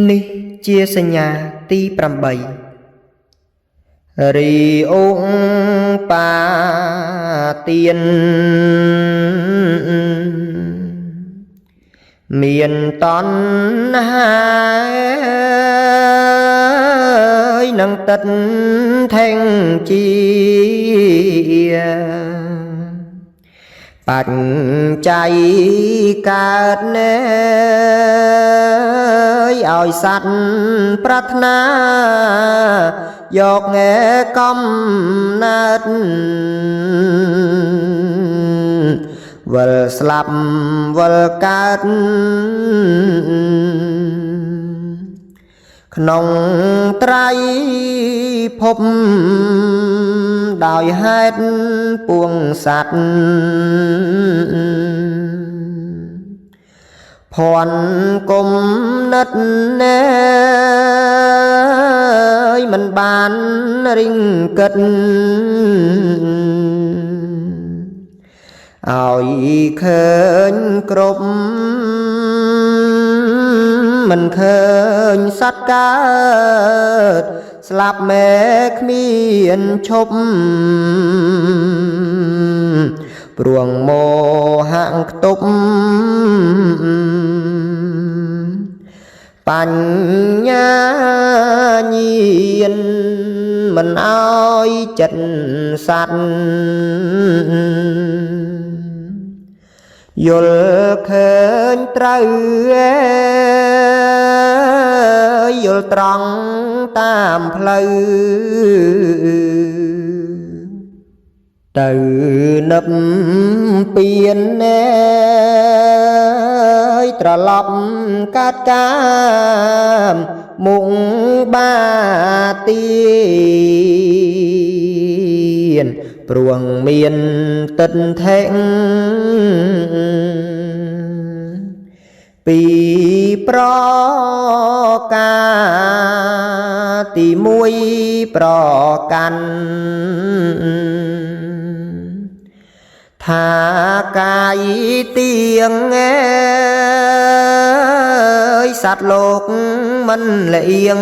នេះជាសញ្ញាទី8រីអង្គបាទានមានតណ្ហានឹងទឹកថេងជាបច្ច័យកើតណែឲ្យសត្វប្រាថ្នាយកងែកំណើតវិលស្លាប់វិលកើតក្នុងត្រៃភពដោយហេតុពួងសត្វភ័ណ្ឌគុំនិតណែមិនបានរិងគិតឲ្យឃើញគ្រប់មិនឃើញសត្វកើតស្លាប់មែគ្មានឈប់ព្រួងមោហៈខ្ទប់បញ្ញាញាណមិនអោយចិត្តសត្វយល់ឃើញត្រូវយល់ត្រង់តាមផ្លូវទៅនឹបពៀនណែត្រឡប់កាត់កាមមុខបាទានព្រួងមានទឹកថេងពីប្រការទី1ប្រកាន់ថាកាយទៀងសត្វលោកមិនលៀង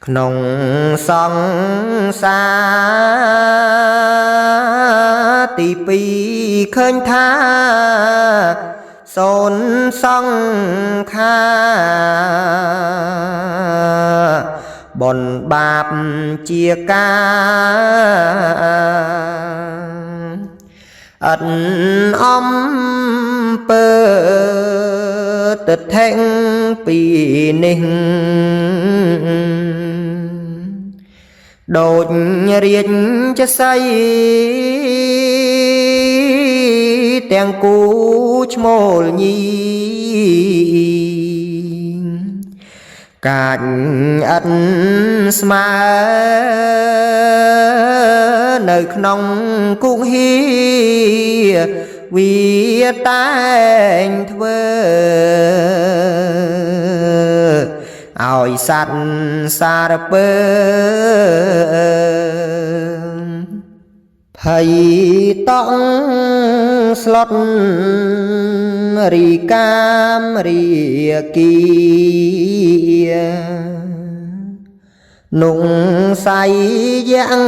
ក្នុងសង្សារទី2ឃើញថាសូនសង្ខាបុណ្យបាបជាការអត់អំពើទឹកថេងពីនេះដូចរាជសីទាំងគូឈ្មោលញីកាច់អត់ស្មើនៅក្នុងគុកហៀវាតែងធ្វើឲ្យសត្វសារពើភ័យតង់ស្លុតរីកាមរីគីនុងស័យយ៉ាង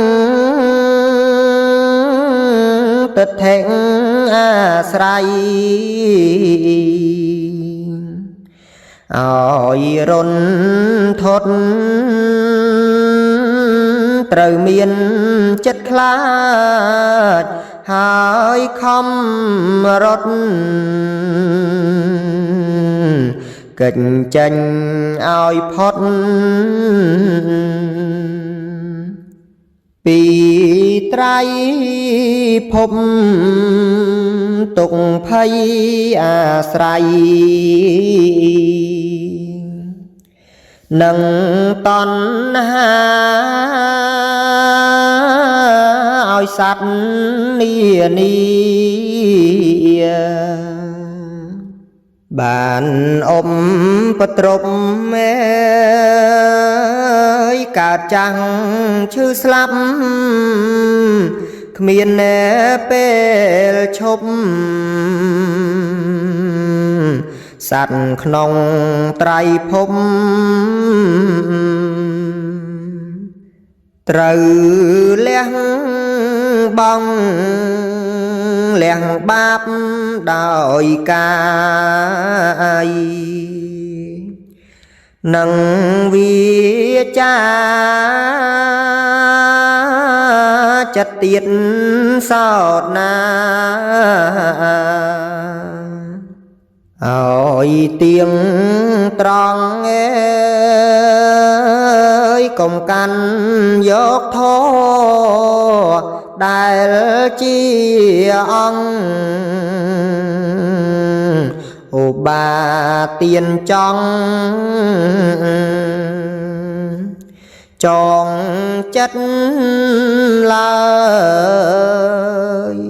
ទឹកថេងអាស្រ័យឲ្យរន្ធត់ត្រូវមានចិត្តខ្លាចហើយខំរត់កិច្ចចេញឲ្យផុតពីត្រៃភពទុកភ័យអាស្រ័យនឹងតណ្ហាឲ្យសត្វនានាបានអមបត្រប់មេកើតចាំងឈឺស្លាប់ គ្មានណែពេលឈប់ សត្វក្នុងត្រៃភពត្រូវលះបង់លះបាបដោយកាយនឹងវាចាចិត្តទៀតសោតណាអើយទៀងត្រង់អើយកុំកាន់យកធោដែលជាអង្គឧបាទានចង់ចងចិត្តឡើយ